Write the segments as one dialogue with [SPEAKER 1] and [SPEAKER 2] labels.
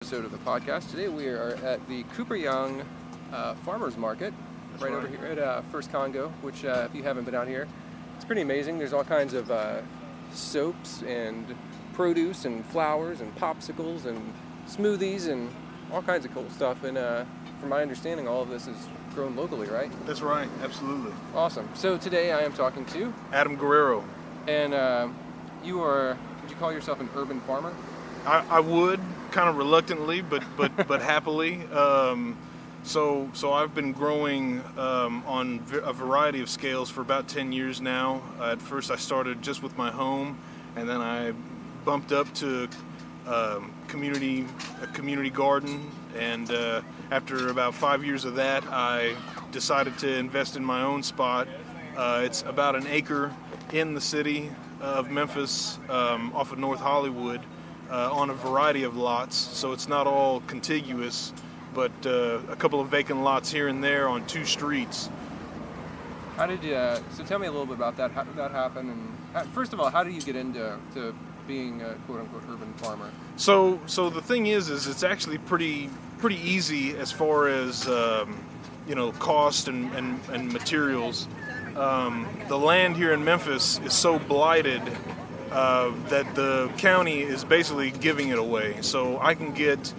[SPEAKER 1] Episode of the podcast. Today we are at the Cooper Young Farmers Market, right over here at First Congo, which if you haven't been out here, it's pretty amazing. There's all kinds of soaps and produce and flowers and popsicles and smoothies and all kinds of cool stuff. And from my understanding, all of this is grown locally, right?
[SPEAKER 2] That's right, absolutely.
[SPEAKER 1] Awesome. So today I am talking to
[SPEAKER 2] Adam Guerrero.
[SPEAKER 1] And would you call yourself an urban farmer?
[SPEAKER 2] I would, kind of reluctantly, but happily. So I've been growing on a variety of scales for about 10 years now. At first I started just with my home, and then I bumped up to a community garden, and after about 5 years of that, I decided to invest in my own spot. It's about an acre in the city of Memphis, off of North Hollywood. On a variety of lots, so it's not all contiguous, but a couple of vacant lots here and there on two streets.
[SPEAKER 1] How did you? So tell me a little bit about that. How did that happen? And first of all, how do you get into being a quote-unquote urban farmer?
[SPEAKER 2] So the thing is it's actually pretty easy as far as cost and materials. The land here in Memphis is so blighted that the county is basically giving it away. So I can get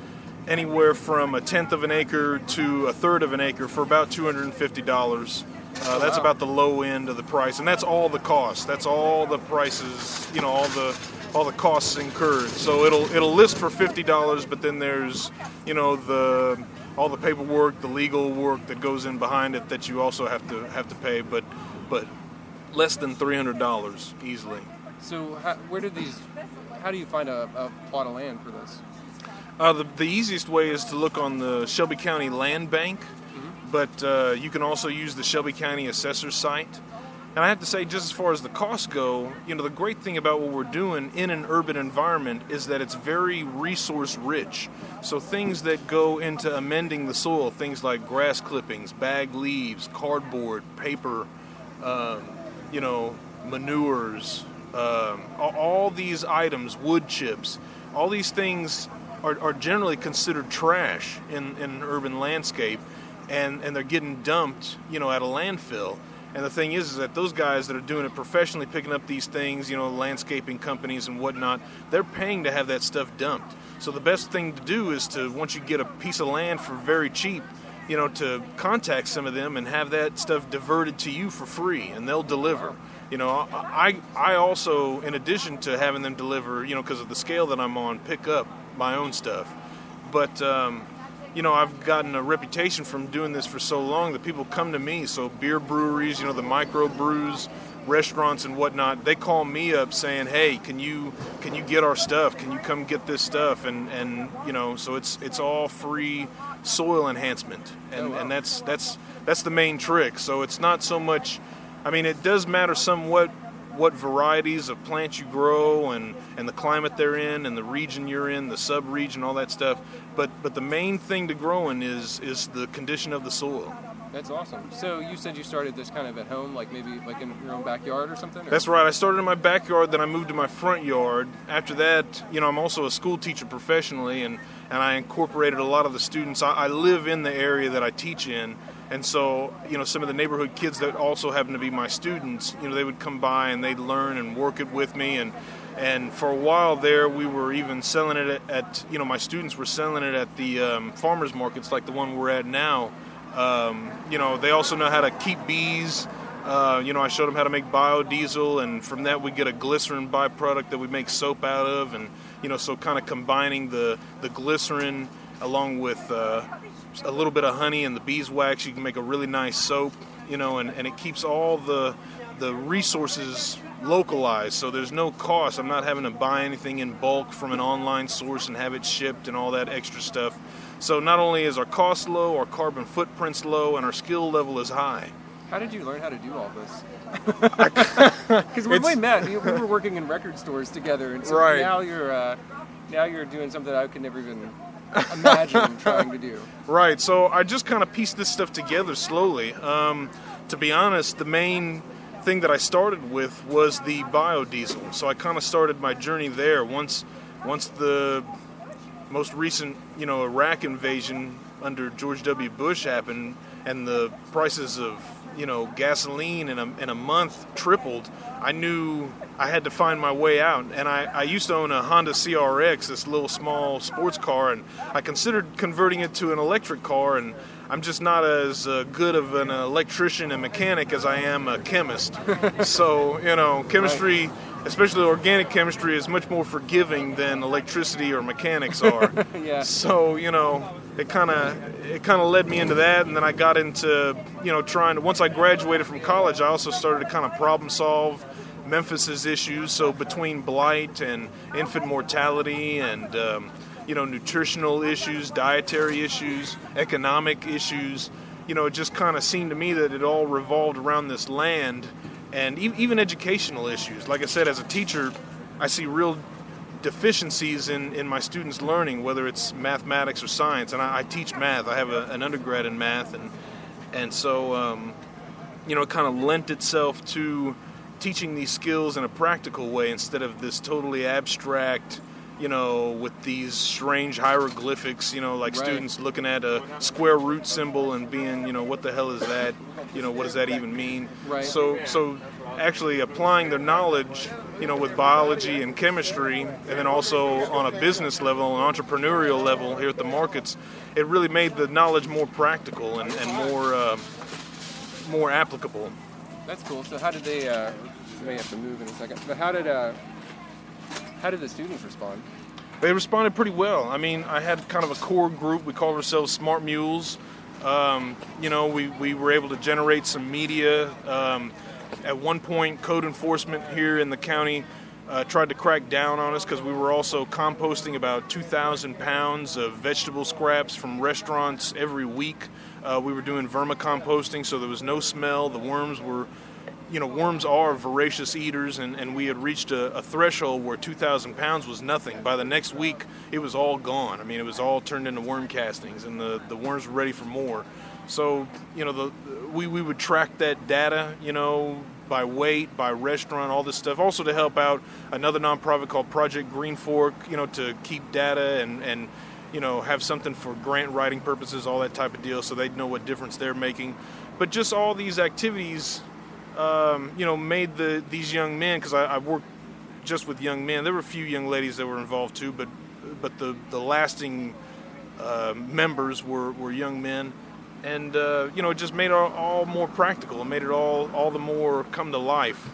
[SPEAKER 2] anywhere from a tenth of an acre to a third of an acre for about $250. That's about the low end of the price, and that's all the cost. That's all the prices, all the costs incurred. So it'll list for $50, but then there's all the paperwork, the legal work that goes in behind it that you also have to pay, but less than $300 easily.
[SPEAKER 1] So how do you find a plot of land for this?
[SPEAKER 2] The easiest way is to look on the Shelby County Land Bank, but you can also use the Shelby County Assessor's site. And I have to say, just as far as the costs go, the great thing about what we're doing in an urban environment is that it's very resource rich. So things that go into amending the soil, things like grass clippings, bag leaves, cardboard, paper, manures, all these items, wood chips, all these things are generally considered trash in an urban landscape, and they're getting dumped, at a landfill. And the thing is that those guys that are doing it professionally, picking up these things, landscaping companies and whatnot, they're paying to have that stuff dumped. So the best thing to do is to, once you get a piece of land for very cheap, to contact some of them and have that stuff diverted to you for free, and they'll deliver. I also, in addition to having them deliver, because of the scale that I'm on, pick up my own stuff. But, I've gotten a reputation from doing this for so long that people come to me. So beer breweries, the micro brews, restaurants and whatnot, they call me up saying, hey, can you get our stuff? Can you come get this stuff? And so it's all free soil enhancement. And that's the main trick. So it's not so much, it does matter somewhat what varieties of plants you grow and the climate they're in and the region you're in, the sub-region, all that stuff. But the main thing to growing is the condition of the soil.
[SPEAKER 1] That's awesome. So you said you started this kind of at home, maybe in your own backyard or something? Or?
[SPEAKER 2] That's right. I started in my backyard, then I moved to my front yard. After that, I'm also a school teacher professionally, and I incorporated a lot of the students. I live in the area that I teach in, and so, some of the neighborhood kids that also happen to be my students, they would come by and they'd learn and work it with me. And for a while there, we were even selling it at my students were selling it at the farmers markets like the one we're at now. They also know how to keep bees. I showed them how to make biodiesel, and from that we get a glycerin byproduct that we make soap out of, and so kind of combining the glycerin along with a little bit of honey and the beeswax, you can make a really nice soap, and it keeps all the resources localized, so there's no cost. I'm not having to buy anything in bulk from an online source and have it shipped and all that extra stuff. So not only is our cost low, our carbon footprint's low, and our skill level is high.
[SPEAKER 1] How did you learn how to do all this? Because when we met, we were working in record stores together, and so
[SPEAKER 2] right.
[SPEAKER 1] now you're doing something I could never even imagine trying to do.
[SPEAKER 2] Right. So I just kind of pieced this stuff together slowly. To be honest, the main thing that I started with was the biodiesel. So I kind of started my journey there. Once the most recent, Iraq invasion under George W. Bush happened, and the prices of, gasoline in a month tripled, I knew I had to find my way out. And I used to own a Honda CRX, this little small sports car, and I considered converting it to an electric car, and I'm just not as good of an electrician and mechanic as I am a chemist. So, chemistry, especially organic chemistry, is much more forgiving than electricity or mechanics are.
[SPEAKER 1] Yeah.
[SPEAKER 2] So, it kind of led me into that, and then I got into, trying to, once I graduated from college, I also started to kind of problem solve Memphis's issues. So between blight and infant mortality and nutritional issues, dietary issues, economic issues, it just kind of seemed to me that it all revolved around this land, and even educational issues. Like I said, as a teacher, I see real deficiencies in my students' learning, whether it's mathematics or science, and I teach math. I have an undergrad in math, and so it kind of lent itself to teaching these skills in a practical way instead of this totally abstract, with these strange hieroglyphics, like
[SPEAKER 1] Right.
[SPEAKER 2] students looking at a square root symbol and being, what the hell is that? What does that even mean?
[SPEAKER 1] Right.
[SPEAKER 2] So actually applying their knowledge, with biology and chemistry, and then also on a business level, an entrepreneurial level here at the markets, it really made the knowledge more practical and more applicable.
[SPEAKER 1] That's cool. So how did they? You may have to move in a second. But how did the students respond?
[SPEAKER 2] They responded pretty well. I mean, I had kind of a core group. We called ourselves Smart Mules. We were able to generate some media. At one point, code enforcement here in the county tried to crack down on us because we were also composting about 2,000 pounds of vegetable scraps from restaurants every week. We were doing vermicomposting, so there was no smell. The worms were, worms are voracious eaters, and we had reached a threshold where 2,000 pounds was nothing. By the next week, it was all gone. I mean, it was all turned into worm castings, and the worms were ready for more. So, we would track that data, by weight, by restaurant, all this stuff. Also to help out another nonprofit called Project Green Fork, to keep data and have something for grant writing purposes, all that type of deal, so they'd know what difference they're making. But just all these activities, made these young men, because I worked just with young men. There were a few young ladies that were involved too, but the lasting members were young men. And, it just made it all more practical. It made it all the more come to life.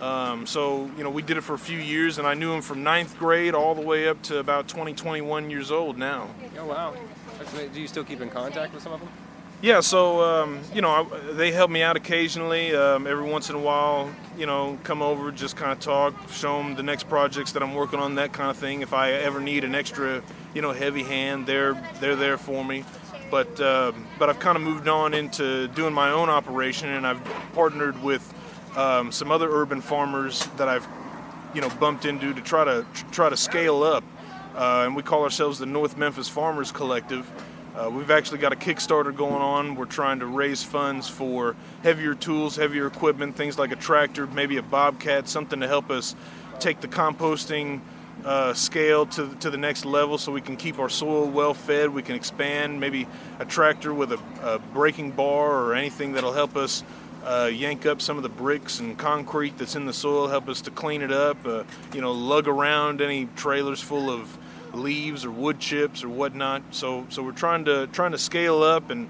[SPEAKER 2] We did it for a few years, and I knew them from 9th grade all the way up to about 21 years old now.
[SPEAKER 1] Oh, wow. Do you still keep in contact with some of them?
[SPEAKER 2] Yeah, so, they help me out occasionally. Every once in a while, come over, just kind of talk, show them the next projects that I'm working on, that kind of thing. If I ever need an extra, heavy hand, they're there for me. But I've kind of moved on into doing my own operation, and I've partnered with some other urban farmers that I've, bumped into to try to scale up. And we call ourselves the North Memphis Farmers Collective. We've actually got a Kickstarter going on. We're trying to raise funds for heavier tools, heavier equipment, things like a tractor, maybe a bobcat, something to help us take the composting scale to the next level, so we can keep our soil well fed. We can expand, maybe a tractor with a breaking bar or anything that'll help us yank up some of the bricks and concrete that's in the soil, help us to clean it up, lug around any trailers full of leaves or wood chips or whatnot. So we're trying to scale up and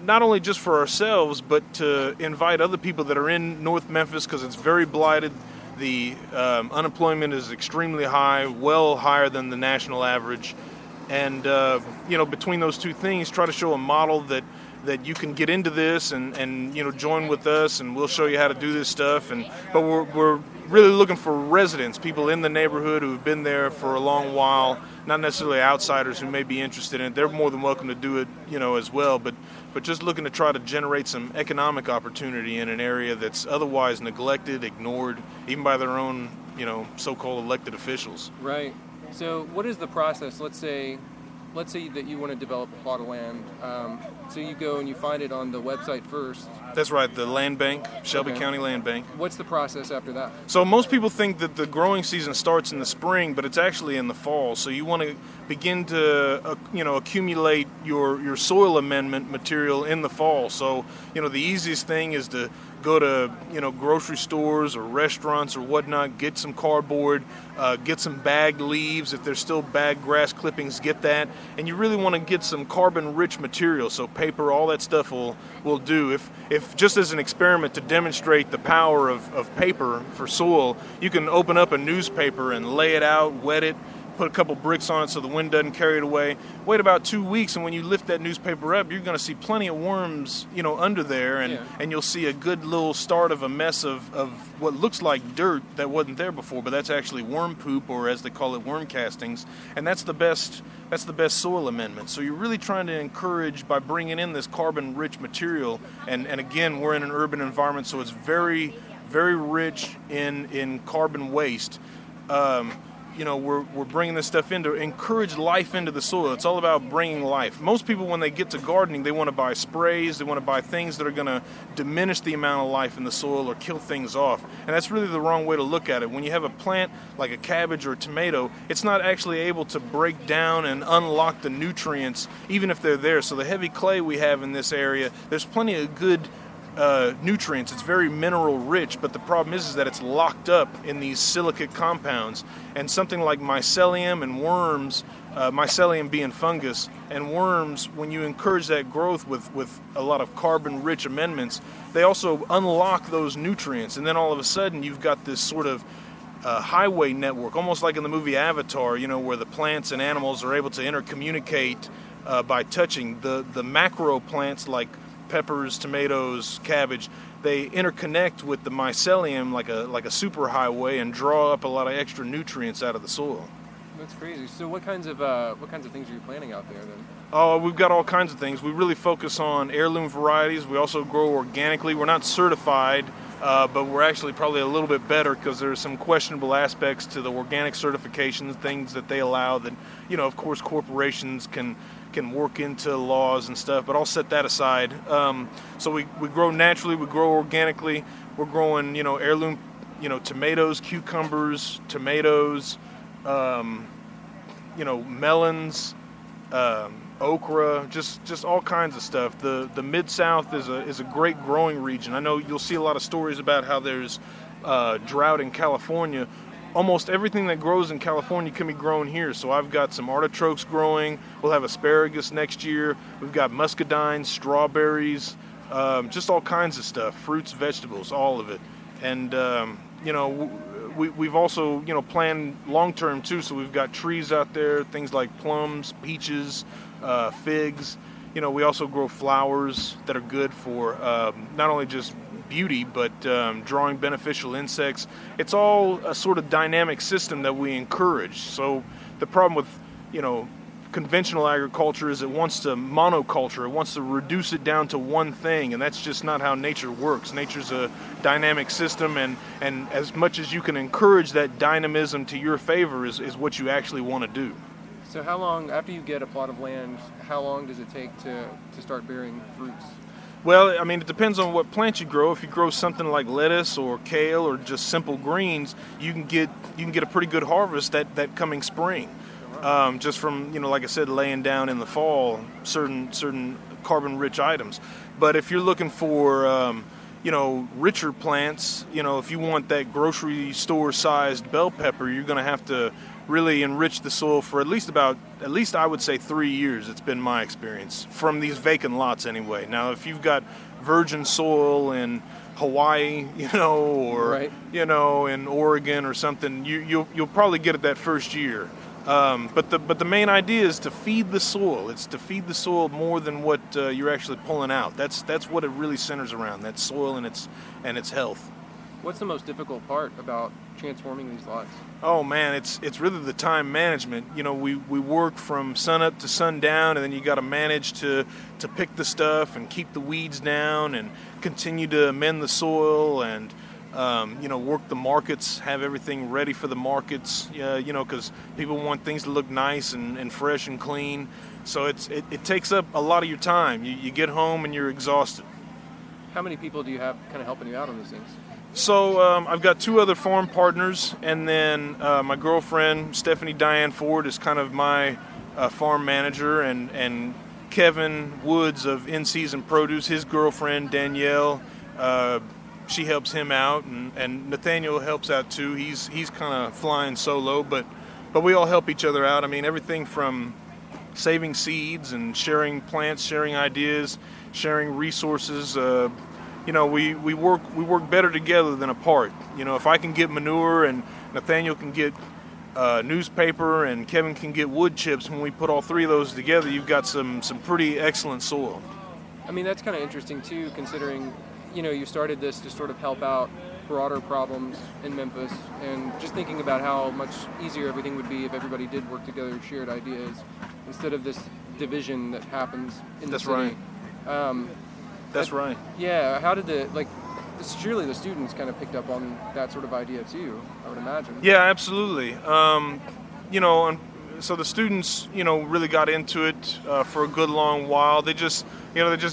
[SPEAKER 2] not only just for ourselves, but to invite other people that are in North Memphis, because it's very blighted. The unemployment is extremely high, well higher than the national average. And, between those two things, try to show a model that you can get into this and join with us, and we'll show you how to do this stuff. But we're really looking for residents, people in the neighborhood who have been there for a long while, not necessarily outsiders who may be interested in it. They're more than welcome to do it, as well. But just looking to try to generate some economic opportunity in an area that's otherwise neglected, ignored, even by their own, so-called elected officials.
[SPEAKER 1] Right. So what is the process? Let's say let's say that you want to develop a plot of land. So you go and you find it on the website first.
[SPEAKER 2] That's right, the land bank, Shelby
[SPEAKER 1] Okay.
[SPEAKER 2] County Land Bank.
[SPEAKER 1] What's the process after that?
[SPEAKER 2] So most people think that the growing season starts in the spring, but it's actually in the fall. So you want to begin to accumulate your soil amendment material in the fall. So the easiest thing is to go to grocery stores or restaurants or whatnot, get some cardboard, get some bagged leaves. If there's still bagged grass clippings, get that. And you really want to get some carbon-rich material, so paper, all that stuff will do. If just as an experiment to demonstrate the power of paper for soil, you can open up a newspaper and lay it out, wet it, put a couple bricks on it so the wind doesn't carry it away. Wait about 2 weeks, and when you lift that newspaper up, you're going to see plenty of worms, under there, and you'll see a good little start of a mess of what looks like dirt that wasn't there before, but that's actually worm poop, or as they call it, worm castings, and that's the best soil amendment. So you're really trying to encourage by bringing in this carbon-rich material, and again, we're in an urban environment, so it's very, very rich in carbon waste. We're bringing this stuff in to encourage life into the soil. It's all about bringing life. Most people, when they get to gardening, they want to buy sprays, they want to buy things that are going to diminish the amount of life in the soil or kill things off. And that's really the wrong way to look at it. When you have a plant like a cabbage or a tomato, it's not actually able to break down and unlock the nutrients, even if they're there. So the heavy clay we have in this area, there's plenty of good nutrients. It's very mineral rich, but the problem is that it's locked up in these silicate compounds, and something like mycelium and worms, mycelium being fungus, and worms, when you encourage that growth with a lot of carbon rich amendments, they also unlock those nutrients, and then all of a sudden you've got this sort of highway network, almost like in the movie Avatar, where the plants and animals are able to intercommunicate by touching. The macro plants like peppers, tomatoes, cabbage, they interconnect with the mycelium like a superhighway and draw up a lot of extra nutrients out of the soil.
[SPEAKER 1] That's crazy. So what kinds of things are you planting out there then?
[SPEAKER 2] Oh, we've got all kinds of things. We really focus on heirloom varieties. We also grow organically. We're not certified, but we're actually probably a little bit better because there's some questionable aspects to the organic certifications, things that they allow that, of course, corporations can work into laws and stuff, but I'll set that aside. So we grow naturally, we grow organically. We're growing, heirloom, tomatoes, cucumbers, tomatoes, melons, okra, just all kinds of stuff. The Mid-South is a great growing region. I know you'll see a lot of stories about how there's drought in California. Almost everything that grows in California can be grown here. So I've got some artichokes growing. We'll have asparagus next year. We've got muscadines, strawberries, just all kinds of stuff, fruits, vegetables, all of it. And, we've also, planned long-term too. So we've got trees out there, things like plums, peaches, figs. We also grow flowers that are good for not only just beauty, but drawing beneficial insects. It's all a sort of dynamic system that we encourage. So the problem with, conventional agriculture is it wants to monoculture. It wants to reduce it down to one thing, and that's just not how nature works. Nature's a dynamic system, and as much as you can encourage that dynamism to your favor is what you actually want to do.
[SPEAKER 1] So how long, after you get a plot of land, how long does it take to start bearing fruits?
[SPEAKER 2] Well, it depends on what plant you grow. If you grow something like lettuce or kale or just simple greens, you can get a pretty good harvest that coming spring. Just from, like I said, laying down in the fall certain carbon-rich items. But if you're looking for, richer plants, if you want that grocery store-sized bell pepper, you're going to have to really enrich the soil for at least I would say 3 years. It's been my experience from these vacant lots anyway. Now, if you've got virgin soil in Hawaii, or
[SPEAKER 1] right.
[SPEAKER 2] In Oregon or something, you'll probably get it that first year. But the main idea is to feed the soil. It's to feed the soil more than what you're actually pulling out. That's what it really centers around. That soil and its health.
[SPEAKER 1] What's the most difficult part about transforming these lots?
[SPEAKER 2] Oh man, it's really the time management. We work from sun up to sundown, and then you got to manage to pick the stuff and keep the weeds down and continue to amend the soil and Work the markets, have everything ready for the markets, because people want things to look nice and fresh and clean. So it takes up a lot of your time. You get home and you're exhausted.
[SPEAKER 1] How many people do you have kind of helping you out on these things?
[SPEAKER 2] So I've got 2 other farm partners, and then my girlfriend, Stephanie Diane Ford, is kind of my farm manager, and Kevin Woods of In Season Produce, his girlfriend, Danielle, she helps him out, and Nathaniel helps out too. He's kind of flying solo, but we all help each other out. I mean, everything from saving seeds and sharing plants, sharing ideas, sharing resources. We work better together than apart. If I can get manure and Nathaniel can get newspaper and Kevin can get wood chips, when we put all 3 of those together, you've got some pretty excellent soil.
[SPEAKER 1] I mean, that's kind of interesting too, considering you started this to sort of help out broader problems in Memphis, and just thinking about how much easier everything would be if everybody did work together, shared ideas, instead of this division that happens in the city.
[SPEAKER 2] That's right.
[SPEAKER 1] Yeah. How did surely the students kind of picked up on that sort of idea too, I would imagine.
[SPEAKER 2] Yeah, absolutely. So the students, really got into it for a good long while. They just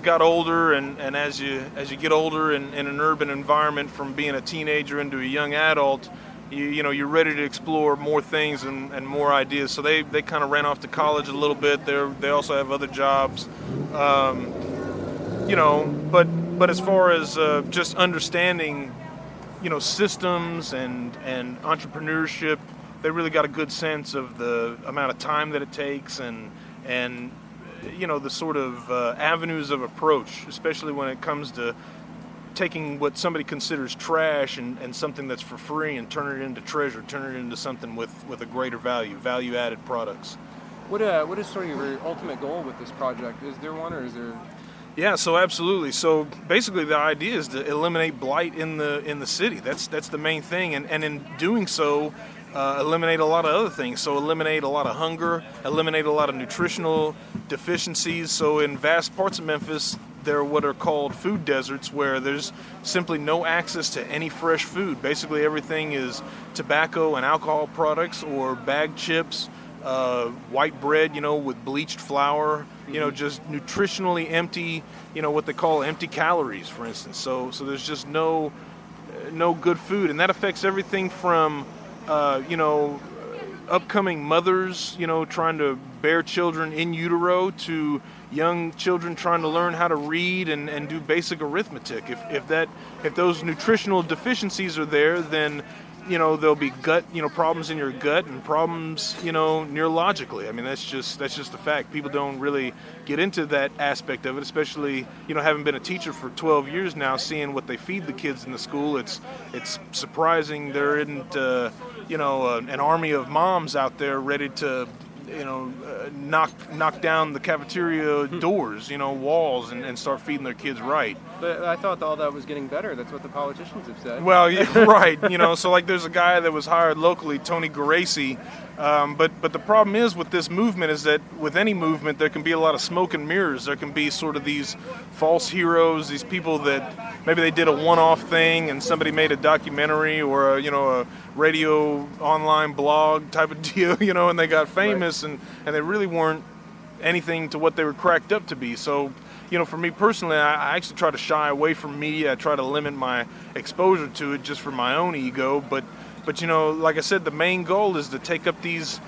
[SPEAKER 2] got older, and as you get older in an urban environment, from being a teenager into a young adult, you're ready to explore more things and more ideas. So they kind of ran off to college a little bit. They also have other jobs. But as far as just understanding, systems and entrepreneurship, they really got a good sense of the amount of time that it takes and the sort of avenues of approach, especially when it comes to taking what somebody considers trash and something that's for free and turning it into treasure, turning it into something with a greater value-added products.
[SPEAKER 1] What is sort of your ultimate goal with this project? Is there one, or is there...
[SPEAKER 2] Yeah, so absolutely. So basically the idea is to eliminate blight in the city. That's the main thing, and in doing so, eliminate a lot of other things. So eliminate a lot of hunger, eliminate a lot of nutritional deficiencies. So in vast parts of Memphis, there are what are called food deserts, where there's simply no access to any fresh food. Basically everything is tobacco and alcohol products, or bagged chips, white bread, with bleached flour, just nutritionally empty, what they call empty calories, for instance. So there's just no good food, and that affects everything from, upcoming mothers, trying to bear children in utero, to young children trying to learn how to read and do basic arithmetic. If those nutritional deficiencies are there, then there'll be gut, problems in your gut, and problems, neurologically. I mean, that's just a fact. People don't really get into that aspect of it, especially, having been a teacher for 12 years now, seeing what they feed the kids in the school. It's surprising there isn't, an army of moms out there ready to, knock down the cafeteria doors, walls, and start feeding their kids right.
[SPEAKER 1] But I thought all that was getting better. That's what the politicians have said.
[SPEAKER 2] Well, yeah, right. So like there's a guy that was hired locally, Tony Geraci. But the problem is with this movement is that with any movement, there can be a lot of smoke and mirrors. There can be sort of these false heroes, these people that maybe they did a one-off thing and somebody made a documentary or a radio online blog type of deal, and they got famous, right. and they really weren't anything to what they were cracked up to be. So, for me personally, I actually try to shy away from media. I try to limit my exposure to it just for my own ego. But like I said, the main goal is to take up these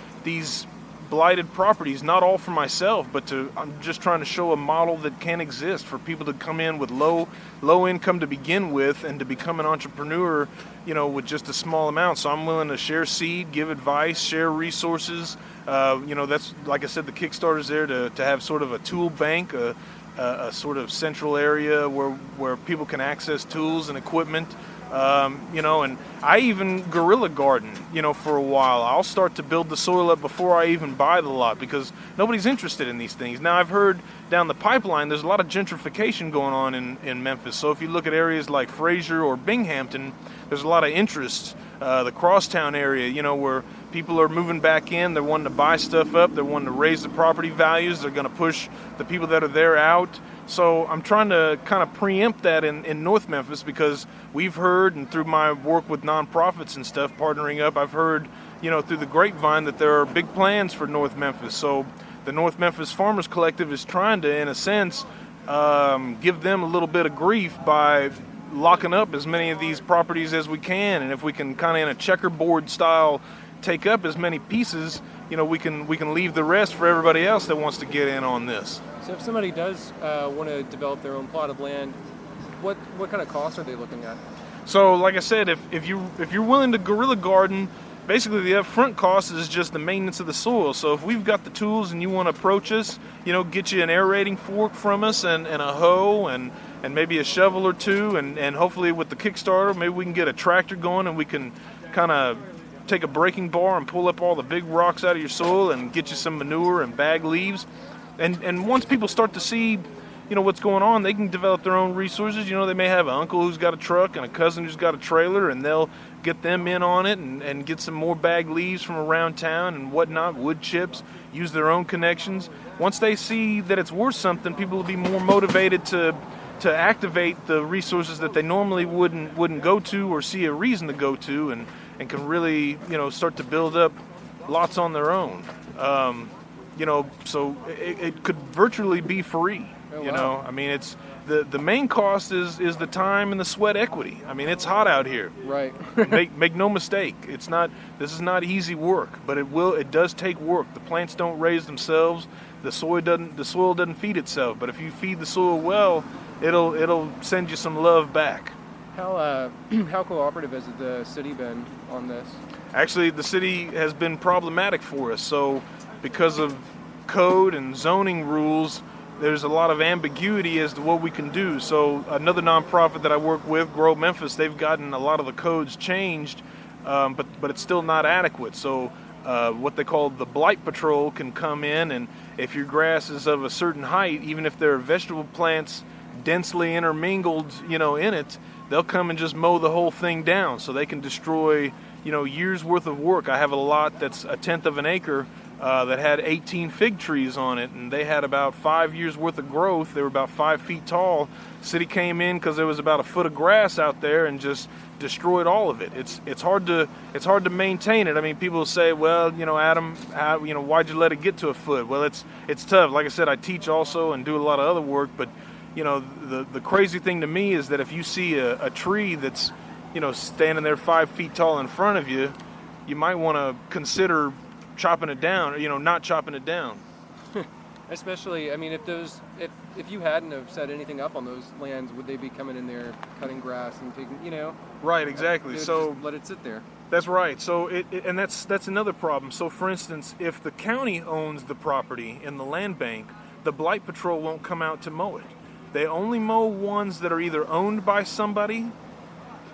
[SPEAKER 2] blighted properties, not all for myself, but I'm just trying to show a model that can exist for people to come in with low income to begin with and to become an entrepreneur, with just a small amount. So I'm willing to share seed, give advice, share resources. That's, like I said, the Kickstarter's there to have sort of a tool bank, a sort of central area where people can access tools and equipment. And I even guerrilla garden, for a while. I'll start to build the soil up before I even buy the lot, because nobody's interested in these things. Now, I've heard down the pipeline there's a lot of gentrification going on in Memphis. So if you look at areas like Fraser or Binghamton, there's a lot of interest. The Crosstown area, where People are moving back in. They're wanting to buy stuff up. They're wanting to raise the property values. They're going to push the people that are there out. So I'm trying to kind of preempt that in North Memphis, because we've heard, and through my work with nonprofits and stuff, partnering up, I've heard, through the grapevine that there are big plans for North Memphis. So the North Memphis Farmers Collective is trying to, in a sense, give them a little bit of grief by locking up as many of these properties as we can. And if we can kind of in a checkerboard style take up as many pieces, we can leave the rest for everybody else that wants to get in on this.
[SPEAKER 1] So if somebody does want to develop their own plot of land, what kind of costs are they looking at? So
[SPEAKER 2] like I said, if you're willing to guerrilla garden, basically the upfront cost is just the maintenance of the soil. So if we've got the tools and you want to approach us, get you an aerating fork from us and a hoe and maybe a shovel or two, and hopefully with the Kickstarter, maybe we can get a tractor going and we can kind of take a breaking bar and pull up all the big rocks out of your soil and get you some manure and bag leaves. And once people start to see, what's going on, they can develop their own resources. They may have an uncle who's got a truck and a cousin who's got a trailer, and they'll get them in on it and get some more bag leaves from around town and whatnot, wood chips, use their own connections. Once they see that it's worth something, people will be more motivated to activate the resources that they normally wouldn't go to or see a reason to go to, and can really, start to build up lots on their own. So it could virtually be free.
[SPEAKER 1] Oh, wow.
[SPEAKER 2] I mean, it's the main cost is the time and the sweat equity. I mean, it's hot out here.
[SPEAKER 1] Right.
[SPEAKER 2] make no mistake. This is not easy work, but it does take work. The plants don't raise themselves. The soil doesn't feed itself. But if you feed the soil well, it'll send you some love back.
[SPEAKER 1] How cooperative has the city been on this?
[SPEAKER 2] Actually, the city has been problematic for us. So because of code and zoning rules, there's a lot of ambiguity as to what we can do. So another nonprofit that I work with, North Memphis, they've gotten a lot of the codes changed, but it's still not adequate. So what they call the blight patrol can come in, and if your grass is of a certain height, even if there are vegetable plants densely intermingled, in it, they'll come and just mow the whole thing down. So they can destroy, years worth of work. I have a lot that's 1/10 of an acre that had 18 fig trees on it, and they had about 5 years worth of growth. They were about 5 feet tall. City came in because there was about a foot of grass out there and just destroyed all of it. It's hard to maintain it. I mean, people say, well, Adam, why'd you let it get to a foot? Well, it's tough. Like I said, I teach also and do a lot of other work, but the crazy thing to me is that if you see a tree that's standing there 5 feet tall in front of you, you might want to consider chopping it down, or not chopping it down.
[SPEAKER 1] Especially, I mean, if you hadn't have set anything up on those lands, would they be coming in there cutting grass and taking,
[SPEAKER 2] Right, exactly. So
[SPEAKER 1] just let it sit there.
[SPEAKER 2] That's right. So and that's another problem. So for instance, if the county owns the property in the land bank, the blight patrol won't come out to mow it. They only mow ones that are either owned by somebody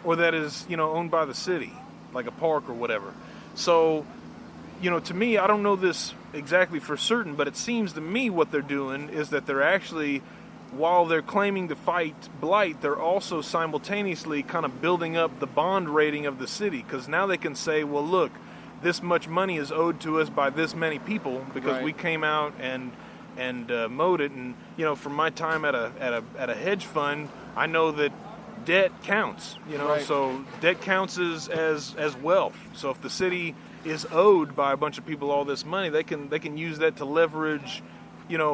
[SPEAKER 2] or that is, owned by the city, like a park or whatever. So, to me, I don't know this exactly for certain, but it seems to me what they're doing is that they're actually, while they're claiming to fight blight, they're also simultaneously kind of building up the bond rating of the city, because now they can say, well, look, this much money is owed to us by this many people because
[SPEAKER 1] Right.
[SPEAKER 2] we came out and mowed it. And from my time at a hedge fund, I know that debt counts.
[SPEAKER 1] Right.
[SPEAKER 2] So debt counts as wealth. So if the city is owed by a bunch of people all this money, they can use that to leverage,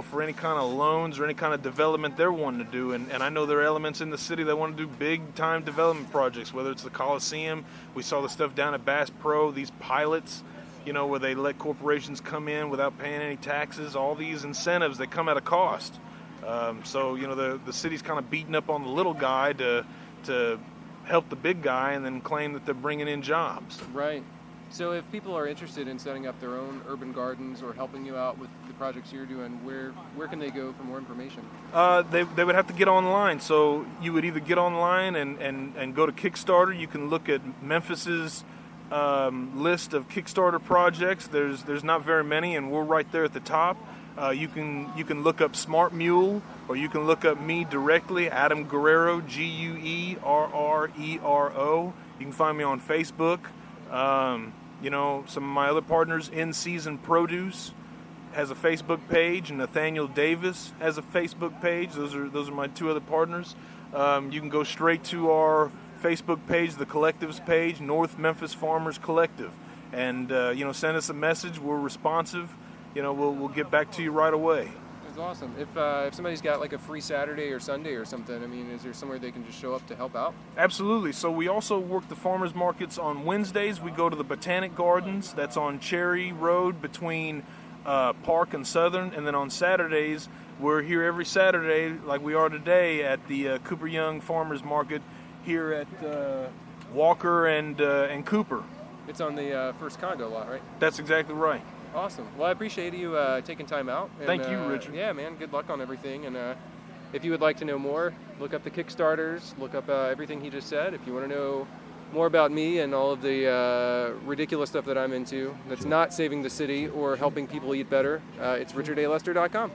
[SPEAKER 2] for any kind of loans or any kind of development they're wanting to do. And I know there are elements in the city that want to do big time development projects, whether it's the Coliseum. We saw the stuff down at Bass Pro, these pilots, where they let corporations come in without paying any taxes, all these incentives that come at a cost. So the city's kind of beating up on the little guy to help the big guy and then claim that they're bringing in jobs.
[SPEAKER 1] Right. So if people are interested in setting up their own urban gardens or helping you out with the projects you're doing, where can they go for more information?
[SPEAKER 2] They would have to get online. So you would either get online and go to Kickstarter. You can look at Memphis's list of Kickstarter projects. There's not very many, and we're right there at the top. You can look up Smart Mule, or you can look up me directly, Adam Guerrero, Guerrero. You can find me on Facebook. You know, some of my other partners, In Season Produce, has a Facebook page, and Nathaniel Davis has a Facebook page. Those are my two other partners. You can go straight to our Facebook page, the collective's page, North Memphis Farmers Collective, and send us a message. We're responsive. We'll get back to you right away.
[SPEAKER 1] That's awesome. If somebody's got like a free Saturday or Sunday or something, I mean, is there somewhere they can just show up to help out?
[SPEAKER 2] Absolutely. So we also work the farmers markets on Wednesdays. We go to the Botanic Gardens. That's on Cherry Road between Park and Southern. And then on Saturdays, we're here every Saturday, like we are today, at the Cooper Young Farmers Market here at Walker and Cooper.
[SPEAKER 1] It's on the First Congo lot, right?
[SPEAKER 2] That's exactly right.
[SPEAKER 1] Awesome. Well, I appreciate you taking time out. And,
[SPEAKER 2] Thank you, Richard.
[SPEAKER 1] Yeah, man. Good luck on everything. And if you would like to know more, look up the Kickstarters, look up everything he just said. If you want to know more about me and all of the ridiculous stuff that I'm into that's not saving the city or helping people eat better, it's richardaylester.com.